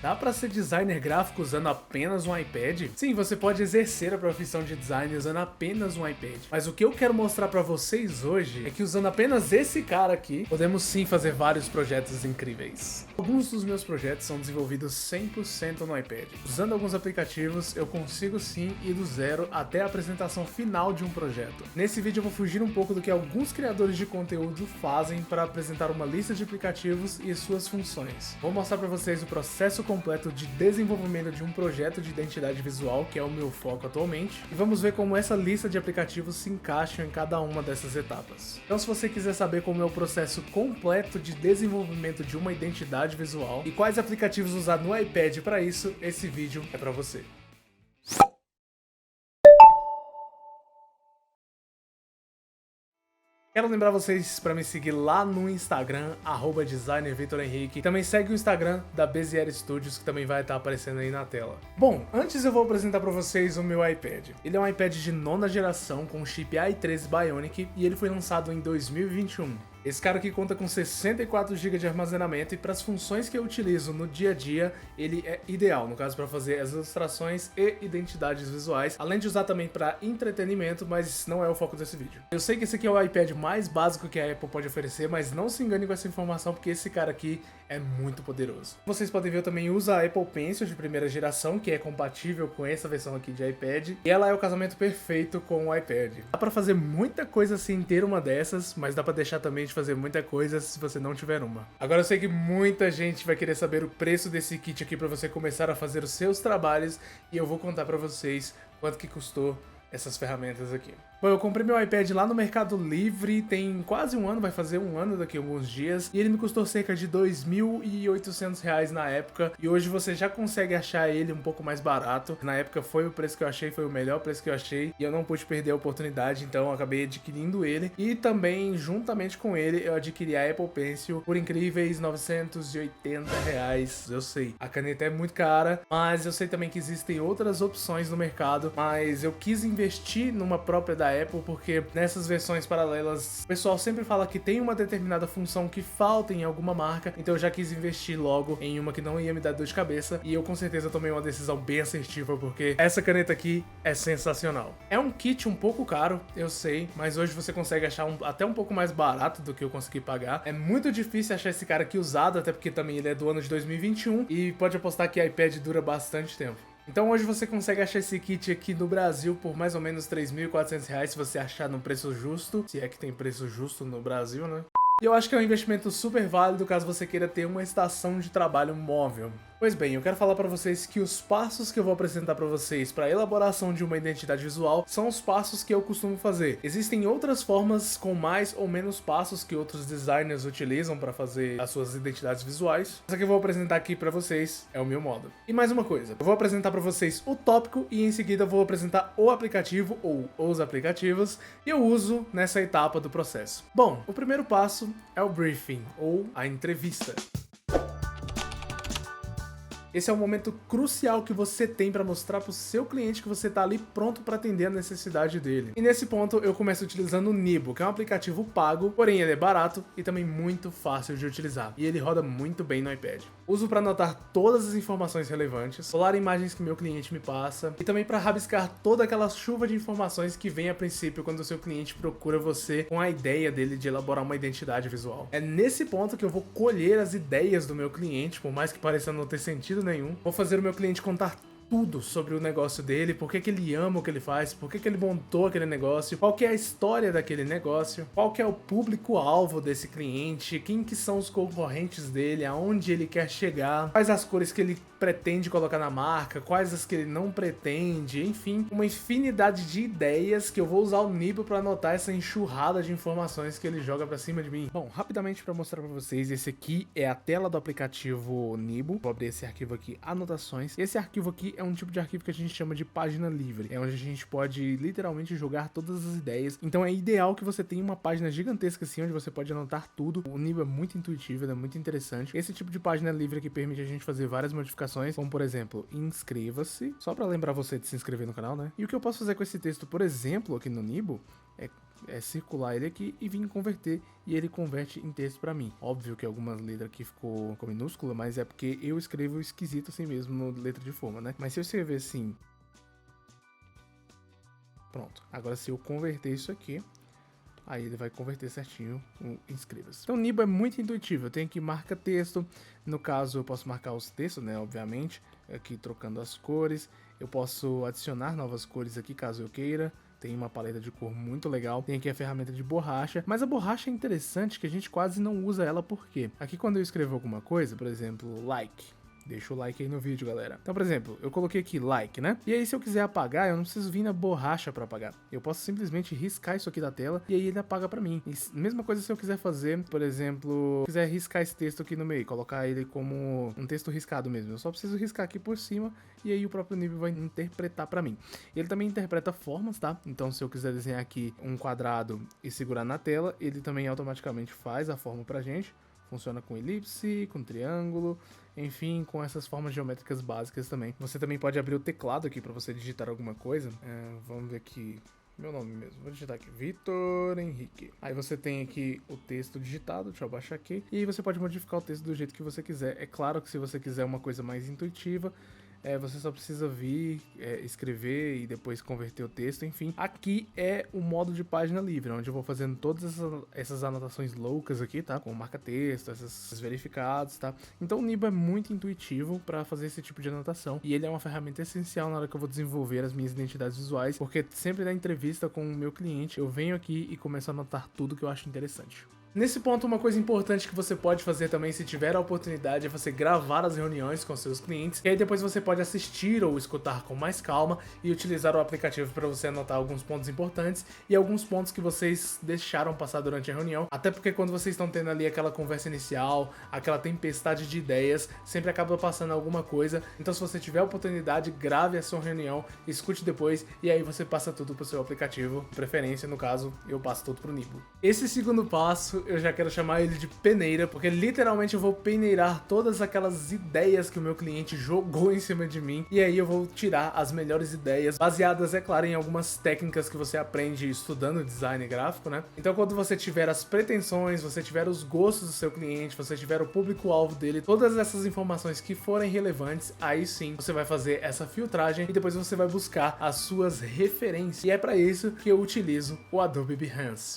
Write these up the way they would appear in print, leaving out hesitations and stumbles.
Dá pra ser designer gráfico usando apenas um iPad? Sim, você pode exercer a profissão de design usando apenas um iPad. Mas o que eu quero mostrar pra vocês hoje é que usando apenas esse cara aqui, podemos sim fazer vários projetos incríveis. Alguns dos meus projetos são desenvolvidos 100% no iPad. Usando alguns aplicativos, eu consigo sim ir do zero até a apresentação final de um projeto. Nesse vídeo eu vou fugir um pouco do que alguns criadores de conteúdo fazem para apresentar uma lista de aplicativos e suas funções. Vou mostrar para vocês o processo completo de desenvolvimento de um projeto de identidade visual, que é o meu foco atualmente, e vamos ver como essa lista de aplicativos se encaixam em cada uma dessas etapas. Então, se você quiser saber como é o processo completo de desenvolvimento de uma identidade visual e quais aplicativos usar no iPad para isso, esse vídeo é para você. Quero lembrar vocês para me seguir lá no Instagram, @designervitorhenrique. Também segue o Instagram da Bezier Studios, que também vai estar aparecendo aí na tela. Bom, antes eu vou apresentar para vocês o meu iPad. Ele é um iPad de 9ª geração com chip i13 Bionic e ele foi lançado em 2021. Esse cara aqui conta com 64 GB de armazenamento e para as funções que eu utilizo no dia a dia, ele é ideal, no caso para fazer as ilustrações e identidades visuais, além de usar também para entretenimento, mas não é o foco desse vídeo. Eu sei que esse aqui é o iPad mais básico que a Apple pode oferecer, mas não se engane com essa informação porque esse cara aqui é muito poderoso. Vocês podem ver, eu também uso a Apple Pencil de 1ª geração, que é compatível com essa versão aqui de iPad, e ela é o casamento perfeito com o iPad. Dá para fazer muita coisa sem ter uma dessas, mas dá para deixar também de fazer muita coisa se você não tiver uma. Agora eu sei que muita gente vai querer saber o preço desse kit aqui para você começar a fazer os seus trabalhos, e eu vou contar para vocês quanto que custou essas ferramentas aqui. Bom, eu comprei meu iPad lá no Mercado Livre tem quase um ano, vai fazer um ano daqui a alguns dias, e ele me custou cerca de R$2.800 na época, e hoje você já consegue achar ele um pouco mais barato. Na época foi o preço que eu achei, foi o melhor preço que eu achei, e eu não pude perder a oportunidade, então eu acabei adquirindo ele, e também, juntamente com ele, eu adquiri a Apple Pencil por incríveis R$980, eu sei. A caneta é muito cara, mas eu sei também que existem outras opções no mercado, mas eu quis investir numa própria da Apple, porque nessas versões paralelas o pessoal sempre fala que tem uma determinada função que falta em alguma marca, então eu já quis investir logo em uma que não ia me dar dor de cabeça, e eu com certeza tomei uma decisão bem assertiva, porque essa caneta aqui é sensacional. É um kit um pouco caro, eu sei, mas hoje você consegue achar até um pouco mais barato do que eu consegui pagar. É muito difícil achar esse cara aqui usado, até porque também ele é do ano de 2021, e pode apostar que iPad dura bastante tempo. Então hoje você consegue achar esse kit aqui no Brasil por mais ou menos R$3.400 se você achar no preço justo, se é que tem preço justo no Brasil, né? E eu acho que é um investimento super válido caso você queira ter uma estação de trabalho móvel. Pois bem, eu quero falar para vocês que os passos que eu vou apresentar para vocês para a elaboração de uma identidade visual são os passos que eu costumo fazer. Existem outras formas com mais ou menos passos que outros designers utilizam para fazer as suas identidades visuais. Essa que eu vou apresentar aqui para vocês é o meu modo. E mais uma coisa, eu vou apresentar para vocês o tópico e em seguida eu vou apresentar o aplicativo ou os aplicativos que eu uso nessa etapa do processo. Bom, o primeiro passo é o briefing ou a entrevista. Esse é o momento crucial que você tem para mostrar para o seu cliente que você está ali pronto para atender a necessidade dele. E nesse ponto eu começo utilizando o Nibo, que é um aplicativo pago, porém ele é barato e também muito fácil de utilizar. E ele roda muito bem no iPad. Uso para anotar todas as informações relevantes, colar imagens que meu cliente me passa e também para rabiscar toda aquela chuva de informações que vem a princípio quando o seu cliente procura você com a ideia dele de elaborar uma identidade visual. É nesse ponto que eu vou colher as ideias do meu cliente, por mais que pareça não ter sentido nenhum. Vou fazer o meu cliente contar tudo sobre o negócio dele, por que ele ama o que ele faz, por que ele montou aquele negócio, qual que é a história daquele negócio, qual que é o público-alvo desse cliente, quem que são os concorrentes dele, aonde ele quer chegar, quais as cores que ele pretende colocar na marca, quais as que ele não pretende, enfim, uma infinidade de ideias que eu vou usar o Nibo para anotar essa enxurrada de informações que ele joga para cima de mim. Bom, rapidamente para mostrar para vocês, esse aqui é a tela do aplicativo Nibo. Vou abrir esse arquivo aqui, anotações. Esse arquivo aqui é um tipo de arquivo que a gente chama de página livre, é onde a gente pode literalmente jogar todas as ideias. Então é ideal que você tenha uma página gigantesca assim, onde você pode anotar tudo. O Nibo é muito intuitivo, é muito interessante. Esse tipo de página livre que permite a gente fazer várias modificações, como por exemplo, inscreva-se, só para lembrar você de se inscrever no canal, né? E o que eu posso fazer com esse texto, por exemplo, aqui no Nibo, é circular ele aqui e vir converter, e ele converte em texto pra mim. Óbvio que algumas letras aqui ficou com minúscula, mas é porque eu escrevo esquisito assim mesmo no letra de forma, né? Mas se eu escrever assim... Pronto. Agora se eu converter isso aqui, aí ele vai converter certinho o inscreva-se. Então o Nibo é muito intuitivo. Eu tenho aqui marca texto. No caso eu posso marcar os textos, né? Obviamente. Aqui trocando as cores. Eu posso adicionar novas cores aqui caso eu queira. Tem uma paleta de cor muito legal. Tem aqui a ferramenta de borracha. Mas a borracha é interessante que a gente quase não usa ela. Por quê? Aqui quando eu escrevo alguma coisa, por exemplo, like... Deixa o like aí no vídeo, galera. Então, por exemplo, eu coloquei aqui like, né? E aí, se eu quiser apagar, eu não preciso vir na borracha pra apagar. Eu posso simplesmente riscar isso aqui da tela e aí ele apaga pra mim. E mesma coisa se eu quiser fazer, por exemplo, quiser riscar esse texto aqui no meio, colocar ele como um texto riscado mesmo. Eu só preciso riscar aqui por cima e aí o próprio Nib vai interpretar pra mim. Ele também interpreta formas, tá? Então, se eu quiser desenhar aqui um quadrado e segurar na tela, ele também automaticamente faz a forma pra gente. Funciona com elipse, com triângulo, enfim, com essas formas geométricas básicas também. Você também pode abrir o teclado aqui para você digitar alguma coisa. Vamos ver aqui, meu nome mesmo, vou digitar aqui, Vitor Henrique. Aí você tem aqui o texto digitado, deixa eu abaixar aqui. E você pode modificar o texto do jeito que você quiser. É claro que se você quiser uma coisa mais intuitiva, você só precisa vir, escrever e depois converter o texto, enfim. Aqui é o modo de página livre, onde eu vou fazendo todas essas anotações loucas aqui, tá? Com marca-texto, esses verificados, tá? Então o Nibo é muito intuitivo para fazer esse tipo de anotação. E ele é uma ferramenta essencial na hora que eu vou desenvolver as minhas identidades visuais, porque sempre na entrevista com o meu cliente, eu venho aqui e começo a anotar tudo que eu acho interessante. Nesse ponto, uma coisa importante que você pode fazer também, se tiver a oportunidade, é você gravar as reuniões com seus clientes, e aí depois você pode assistir ou escutar com mais calma e utilizar o aplicativo para você anotar alguns pontos importantes e alguns pontos que vocês deixaram passar durante a reunião, até porque quando vocês estão tendo ali aquela conversa inicial, aquela tempestade de ideias, sempre acaba passando alguma coisa. Então, se você tiver a oportunidade, grave a sua reunião, escute depois e aí você passa tudo pro seu aplicativo, preferência, no caso, eu passo tudo pro Nibo. Esse segundo passo eu já quero chamar ele de peneira, porque literalmente eu vou peneirar todas aquelas ideias que o meu cliente jogou em cima de mim, e aí eu vou tirar as melhores ideias, baseadas, é claro, em algumas técnicas que você aprende estudando design gráfico, né? Então quando você tiver as pretensões, você tiver os gostos do seu cliente, você tiver o público-alvo dele, todas essas informações que forem relevantes, aí sim você vai fazer essa filtragem e depois você vai buscar as suas referências. E é para isso que eu utilizo o Adobe Behance.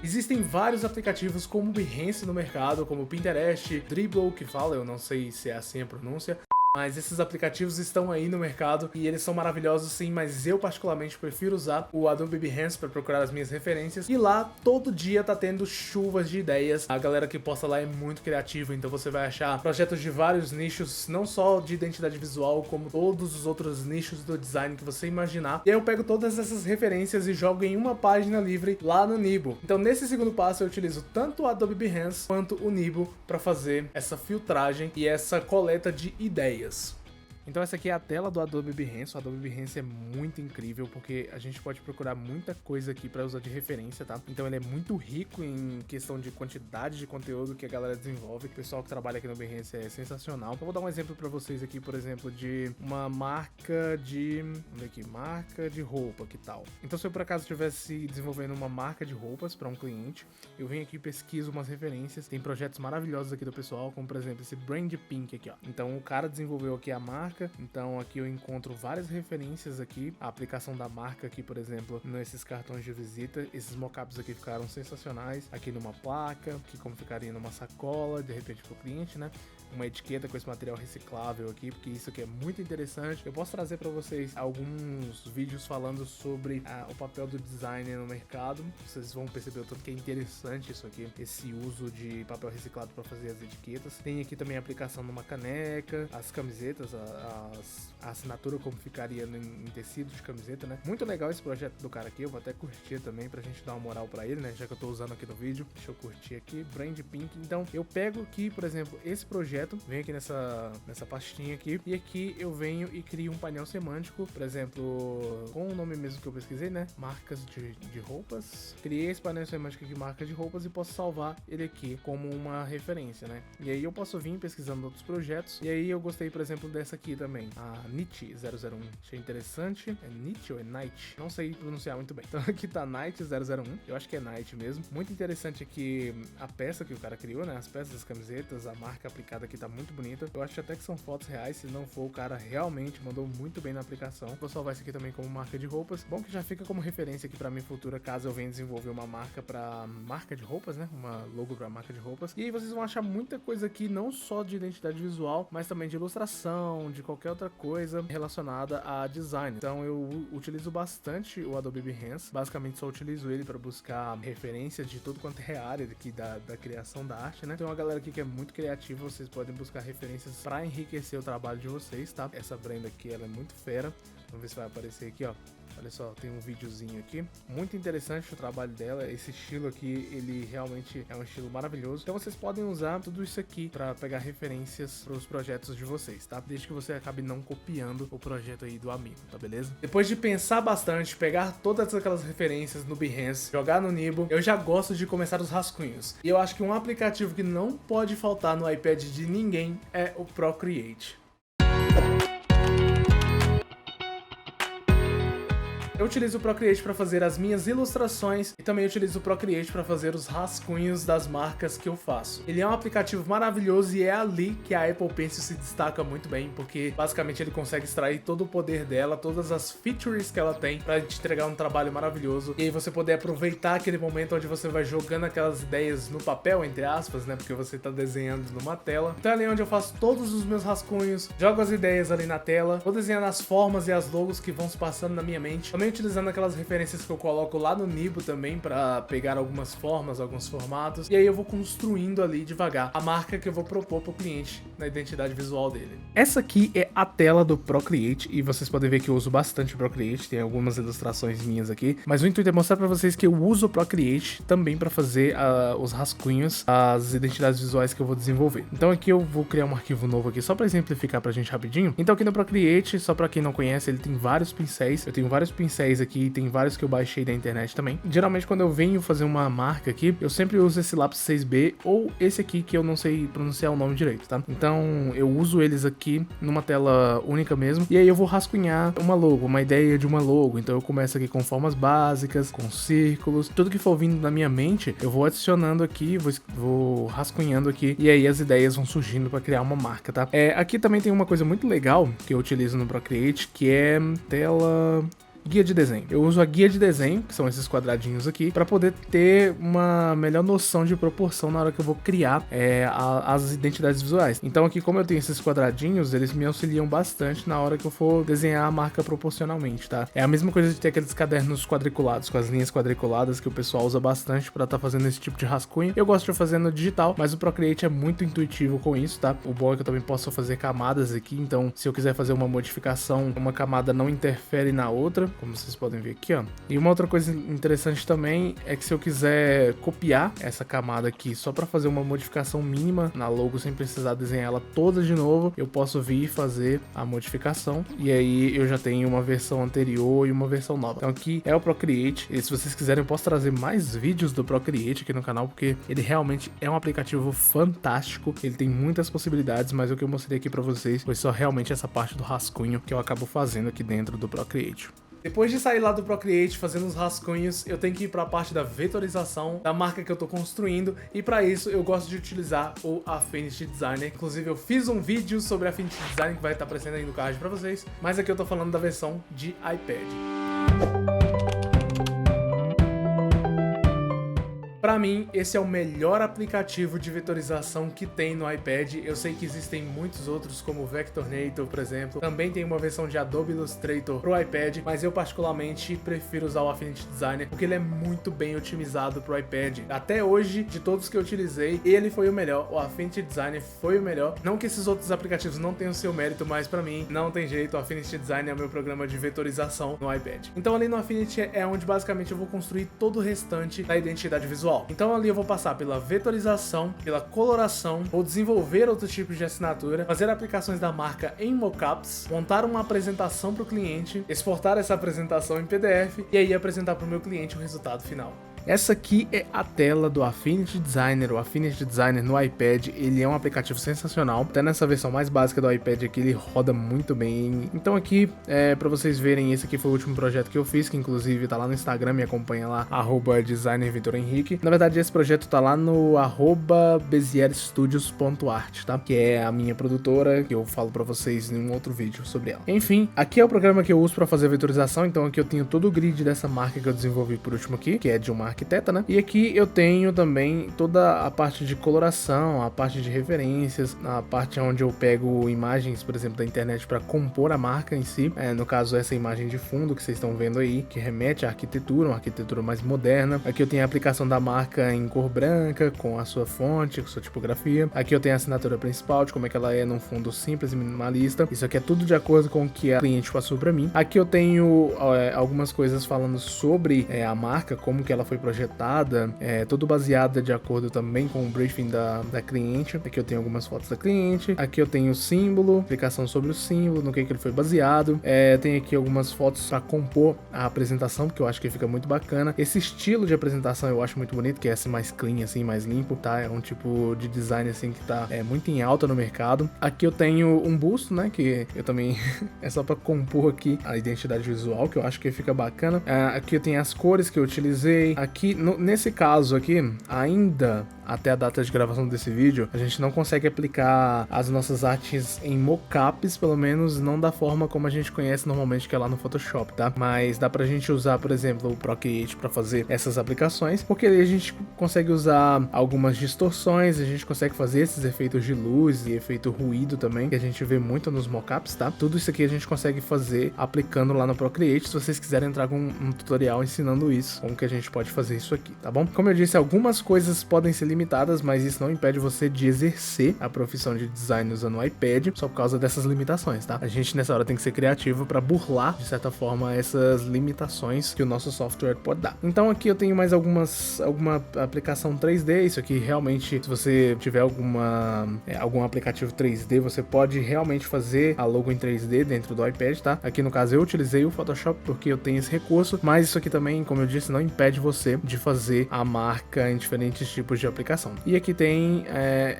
Existem vários aplicativos como Behance no mercado, como Pinterest, Dribbble, que fala, eu não sei se é assim a pronúncia, mas esses aplicativos estão aí no mercado e eles são maravilhosos sim, mas eu particularmente prefiro usar o Adobe Behance para procurar as minhas referências. E lá todo dia tá tendo chuvas de ideias. A galera que posta lá é muito criativa, então você vai achar projetos de vários nichos, não só de identidade visual, como todos os outros nichos do design que você imaginar. E aí eu pego todas essas referências e jogo em uma página livre lá no Nibo. Então nesse segundo passo eu utilizo tanto o Adobe Behance quanto o Nibo para fazer essa filtragem e essa coleta de ideias. Então essa aqui é a tela do Adobe Behance. O Adobe Behance é muito incrível porque a gente pode procurar muita coisa aqui para usar de referência, tá? Então ele é muito rico em questão de quantidade de conteúdo que a galera desenvolve. O pessoal que trabalha aqui no Behance é sensacional. Eu vou dar um exemplo para vocês aqui, por exemplo, de uma marca de... Vamos ver aqui, marca de roupa, que tal? Então se eu por acaso estivesse desenvolvendo uma marca de roupas para um cliente, eu venho aqui e pesquiso umas referências. Tem projetos maravilhosos aqui do pessoal, como por exemplo esse Brand Pink aqui, ó. Então o cara desenvolveu aqui a marca. Então aqui eu encontro várias referências aqui, a aplicação da marca aqui, por exemplo, nesses cartões de visita. Esses mockups aqui ficaram sensacionais, aqui numa placa, que como ficaria numa sacola, de repente pro cliente, né? Uma etiqueta com esse material reciclável aqui, porque isso aqui é muito interessante. Eu posso trazer para vocês alguns vídeos falando sobre o papel do design no mercado. Vocês vão perceber o tanto que é interessante isso aqui, esse uso de papel reciclado para fazer as etiquetas. Tem aqui também a aplicação numa caneca, as camisetas, a assinatura como ficaria em tecido de camiseta, né? Muito legal esse projeto do cara aqui, eu vou até curtir também pra gente dar uma moral pra ele, né? Já que eu tô usando aqui no vídeo, deixa eu curtir aqui, Brand Pink. Então eu pego aqui, por exemplo, esse projeto, venho aqui nessa pastinha aqui, e aqui eu venho e crio um painel semântico, por exemplo, com o nome mesmo que eu pesquisei, né? Marcas de roupas. Criei esse painel semântico aqui, marcas de roupas, e posso salvar ele aqui como uma referência, né? E aí eu posso vir pesquisando outros projetos, e aí eu gostei, por exemplo, dessa aqui, aqui também a Night001. Achei interessante. É Night ou é Night? Não sei pronunciar muito bem. Então aqui tá Night001. Eu acho que é Night mesmo. Muito interessante aqui a peça que o cara criou, né? As peças das camisetas, a marca aplicada aqui tá muito bonita. Eu acho até que são fotos reais. Se não for, o cara realmente mandou muito bem na aplicação. Vou salvar isso aqui também como marca de roupas. Bom que já fica como referência aqui pra mim futura, caso eu venha desenvolver uma marca pra marca de roupas, né? Uma logo pra marca de roupas. E aí vocês vão achar muita coisa aqui, não só de identidade visual, mas também de ilustração, de qualquer outra coisa relacionada a design. Então eu utilizo bastante o Adobe Behance. Basicamente só utilizo ele para buscar referências de tudo quanto é área aqui da criação da arte, né? Tem uma galera aqui que é muito criativa, vocês podem buscar referências para enriquecer o trabalho de vocês, tá? Essa Brenda aqui, ela é muito fera. Vamos ver se vai aparecer aqui, ó. Olha só, tem um videozinho aqui. Muito interessante o trabalho dela. Esse estilo aqui, ele realmente é um estilo maravilhoso. Então vocês podem usar tudo isso aqui para pegar referências para os projetos de vocês, tá? Desde que você acabe não copiando o projeto aí do amigo, tá beleza? Depois de pensar bastante, pegar todas aquelas referências no Behance, jogar no Nibo, eu já gosto de começar os rascunhos. E eu acho que um aplicativo que não pode faltar no iPad de ninguém é o Procreate. Eu utilizo o Procreate para fazer as minhas ilustrações e também utilizo o Procreate para fazer os rascunhos das marcas que eu faço. Ele é um aplicativo maravilhoso e é ali que a Apple Pencil se destaca muito bem, porque basicamente ele consegue extrair todo o poder dela, todas as features que ela tem para te entregar um trabalho maravilhoso e aí você poder aproveitar aquele momento onde você vai jogando aquelas ideias no papel, entre aspas, né, porque você tá desenhando numa tela. Então é ali onde eu faço todos os meus rascunhos, jogo as ideias ali na tela, vou desenhando as formas e as logos que vão se passando na minha mente. Também utilizando aquelas referências que eu coloco lá no Nibo também para pegar algumas formas, alguns formatos, e aí eu vou construindo ali devagar a marca que eu vou propor pro cliente na identidade visual dele. Essa aqui é a tela do Procreate e vocês podem ver que eu uso bastante o Procreate, tem algumas ilustrações minhas aqui, mas o intuito é mostrar para vocês que eu uso o Procreate também para fazer os rascunhos, as identidades visuais que eu vou desenvolver. Então aqui eu vou criar um arquivo novo aqui só para exemplificar pra gente rapidinho. Então aqui no Procreate, só para quem não conhece, ele tem vários pincéis, eu tenho vários pincéis aqui, tem vários que eu baixei da internet também. Geralmente quando eu venho fazer uma marca aqui, eu sempre uso esse lápis 6B ou esse aqui que eu não sei pronunciar o nome direito, tá? Então eu uso eles aqui numa tela única mesmo, e aí eu vou rascunhar uma logo, uma ideia de uma logo. Então eu começo aqui com formas básicas, com círculos, tudo que for vindo na minha mente, eu vou adicionando aqui, vou rascunhando aqui, e aí as ideias vão surgindo para criar uma marca, tá? Aqui também tem uma coisa muito legal que eu utilizo no Procreate, que é tela... guia de desenho. Eu uso a guia de desenho, que são esses quadradinhos aqui, para poder ter uma melhor noção de proporção na hora que eu vou criar as identidades visuais. Então aqui, como eu tenho esses quadradinhos, eles me auxiliam bastante na hora que eu for desenhar a marca proporcionalmente, tá? É a mesma coisa de ter aqueles cadernos quadriculados, com as linhas quadriculadas, que o pessoal usa bastante para estar fazendo esse tipo de rascunho. Eu gosto de fazer no digital, mas o Procreate é muito intuitivo com isso, tá? O bom é que eu também posso fazer camadas aqui, então se eu quiser fazer uma modificação, uma camada não interfere na outra, como vocês podem ver aqui, ó. E uma outra coisa interessante também é que se eu quiser copiar essa camada aqui só para fazer uma modificação mínima na logo sem precisar desenhar ela toda de novo, eu posso vir e fazer a modificação e aí eu já tenho uma versão anterior e uma versão nova. Então aqui é o Procreate, e se vocês quiserem eu posso trazer mais vídeos do Procreate aqui no canal, porque ele realmente é um aplicativo fantástico, ele tem muitas possibilidades, mas o que eu mostrei aqui para vocês foi só realmente essa parte do rascunho que eu acabo fazendo aqui dentro do Procreate. Depois de sair lá do Procreate fazendo os rascunhos, eu tenho que ir para a parte da vetorização da marca que eu tô construindo, e para isso eu gosto de utilizar o Affinity Designer. Inclusive eu fiz um vídeo sobre Affinity Designer que vai estar aparecendo aí no card para vocês, mas aqui eu tô falando da versão de iPad. Pra mim, esse é o melhor aplicativo de vetorização que tem no iPad. Eu sei que existem muitos outros, como o Vectornator, por exemplo. Também tem uma versão de Adobe Illustrator pro iPad, mas eu particularmente prefiro usar o Affinity Designer, porque ele é muito bem otimizado pro iPad. Até hoje, de todos que eu utilizei, ele foi o melhor. O Affinity Designer foi o melhor. Não que esses outros aplicativos não tenham seu mérito, mas pra mim, não tem jeito. O Affinity Designer é o meu programa de vetorização no iPad. Então ali no Affinity é onde basicamente eu vou construir todo o restante da identidade visual. Então ali eu vou passar pela vetorização, pela coloração, vou desenvolver outros tipos de assinatura, fazer aplicações da marca em mockups, montar uma apresentação para o cliente, exportar essa apresentação em PDF e aí apresentar para o meu cliente o resultado final. Essa aqui é a tela do Affinity Designer. O Affinity Designer no iPad, ele é um aplicativo sensacional. Até nessa versão mais básica do iPad aqui, ele roda muito bem. Então aqui, pra vocês verem, esse aqui foi o último projeto que eu fiz, que inclusive tá lá no Instagram, me acompanha lá, @designervitorhenrique. Na verdade, esse projeto tá lá no @bezierstudios.art, tá? Que é a minha produtora, que eu falo pra vocês em um outro vídeo sobre ela. Enfim, aqui é o programa que eu uso pra fazer a vetorização, então aqui eu tenho todo o grid dessa marca que eu desenvolvi por último aqui, que é de uma arquiteta, né? E aqui eu tenho também toda a parte de coloração, a parte de referências, a parte onde eu pego imagens, por exemplo, da internet para compor a marca em si. No caso, essa imagem de fundo que vocês estão vendo aí, que remete à arquitetura, uma arquitetura mais moderna. Aqui eu tenho a aplicação da marca em cor branca, com a sua fonte, com a sua tipografia. Aqui eu tenho a assinatura principal, de como é que ela é num fundo simples e minimalista. Isso aqui é tudo de acordo com o que a cliente passou para mim. Aqui eu tenho algumas coisas falando sobre a marca, como que ela foi projetada, tudo baseada de acordo também com o briefing da cliente. Aqui eu tenho algumas fotos da cliente. Aqui eu tenho o símbolo, explicação sobre o símbolo, no que ele foi baseado. Tem aqui algumas fotos para compor a apresentação, porque eu acho que fica muito bacana. Esse estilo de apresentação eu acho muito bonito, que é esse mais clean, assim, mais limpo, tá? É um tipo de design, assim, que tá muito em alta no mercado. Aqui eu tenho um busto, né, que eu também é só para compor aqui a identidade visual, que eu acho que fica bacana. Aqui eu tenho as cores que eu utilizei. Aqui, nesse caso aqui, ainda até a data de gravação desse vídeo, a gente não consegue aplicar as nossas artes em mockups, pelo menos não da forma como a gente conhece normalmente, que é lá no Photoshop, tá? Mas dá pra gente usar, por exemplo, o Procreate pra fazer essas aplicações, porque aí a gente consegue usar algumas distorções, a gente consegue fazer esses efeitos de luz e efeito ruído também, que a gente vê muito nos mockups, tá? Tudo isso aqui a gente consegue fazer aplicando lá no Procreate, se vocês quiserem entrar com um tutorial ensinando isso, como que a gente pode fazer isso aqui, tá bom? Como eu disse, algumas coisas podem ser limitadas, mas isso não impede você de exercer a profissão de design usando o iPad, só por causa dessas limitações, tá? A gente nessa hora tem que ser criativo para burlar, de certa forma, essas limitações que o nosso software pode dar. Então aqui eu tenho mais alguma aplicação 3D, isso aqui realmente, se você tiver algum aplicativo 3D, você pode realmente fazer a logo em 3D dentro do iPad, tá? Aqui no caso eu utilizei o Photoshop porque eu tenho esse recurso, mas isso aqui também, como eu disse, não impede você de fazer a marca em diferentes tipos de aplicação. E aqui tem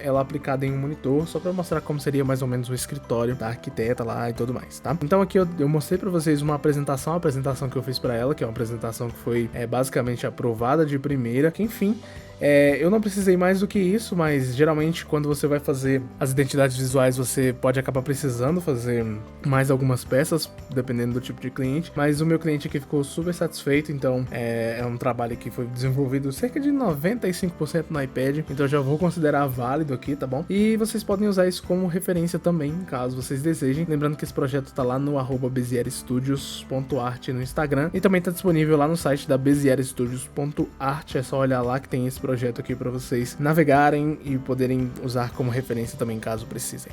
ela aplicada em um monitor, só para mostrar como seria mais ou menos o escritório da arquiteta lá e tudo mais, tá? Então aqui eu mostrei para vocês uma apresentação que eu fiz para ela, que é uma apresentação que foi basicamente aprovada de primeira, que enfim... eu não precisei mais do que isso, mas geralmente quando você vai fazer as identidades visuais você pode acabar precisando fazer mais algumas peças, dependendo do tipo de cliente, mas o meu cliente aqui ficou super satisfeito, então é um trabalho que foi desenvolvido cerca de 95% no iPad, então eu já vou considerar válido aqui, tá bom? E vocês podem usar isso como referência também, caso vocês desejem, lembrando que esse projeto tá lá no @bezierstudios.art no Instagram, e também tá disponível lá no site da bezierstudios.art, é só olhar lá que tem esse projeto aqui para vocês navegarem e poderem usar como referência também, caso precisem.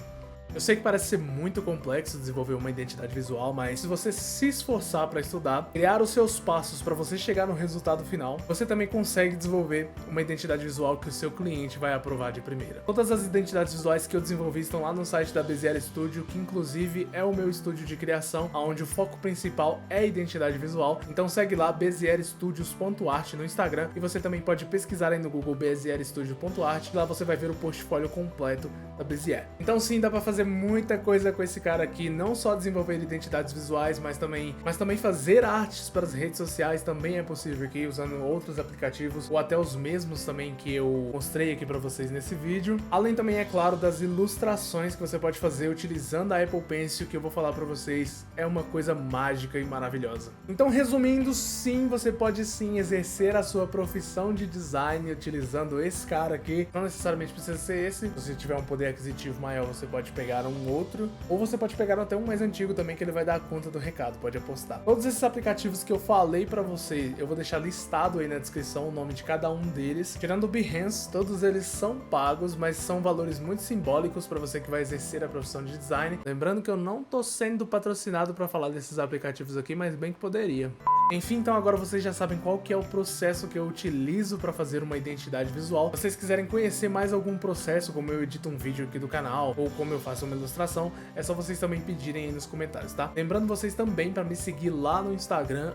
Eu sei que parece ser muito complexo desenvolver uma identidade visual, mas se você se esforçar para estudar, criar os seus passos para você chegar no resultado final, você também consegue desenvolver uma identidade visual que o seu cliente vai aprovar de primeira. Todas as identidades visuais que eu desenvolvi estão lá no site da Bezier Studio, que inclusive é o meu estúdio de criação, onde o foco principal é a identidade visual. Então segue lá bezierstudios.art no Instagram e você também pode pesquisar aí no Google bezierstudio.art, lá você vai ver o portfólio completo da Bezier. Então sim, dá para fazer muita coisa com esse cara aqui, não só desenvolver identidades visuais, mas também fazer artes para as redes sociais também é possível aqui, usando outros aplicativos, ou até os mesmos também que eu mostrei aqui para vocês nesse vídeo. Além também, é claro, das ilustrações que você pode fazer utilizando a Apple Pencil, que eu vou falar para vocês, é uma coisa mágica e maravilhosa. Então, resumindo, sim, você pode sim exercer a sua profissão de design utilizando esse cara aqui. Não necessariamente precisa ser esse, se você tiver um poder aquisitivo maior, você pode pegar um outro, ou você pode pegar até um mais antigo também, que ele vai dar conta do recado, pode apostar. Todos esses aplicativos que eu falei pra você, eu vou deixar listado aí na descrição o nome de cada um deles. Tirando o Behance, todos eles são pagos, mas são valores muito simbólicos pra você que vai exercer a profissão de design. Lembrando que eu não tô sendo patrocinado pra falar desses aplicativos aqui, mas bem que poderia. Enfim, então agora vocês já sabem qual que é o processo que eu utilizo para fazer uma identidade visual. Se vocês quiserem conhecer mais algum processo, como eu edito um vídeo aqui do canal, ou como eu faço fazer uma ilustração, é só vocês também pedirem aí nos comentários, tá? Lembrando vocês também para me seguir lá no Instagram,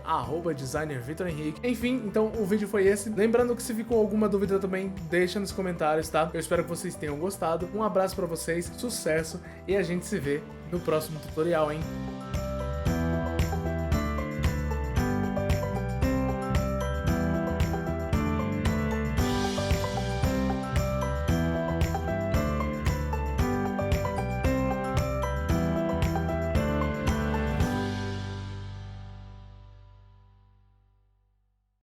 @designervitorhenrique. Enfim, então o vídeo foi esse. Lembrando que se ficou alguma dúvida também, deixa nos comentários, tá? Eu espero que vocês tenham gostado. Um abraço para vocês, sucesso e a gente se vê no próximo tutorial, hein?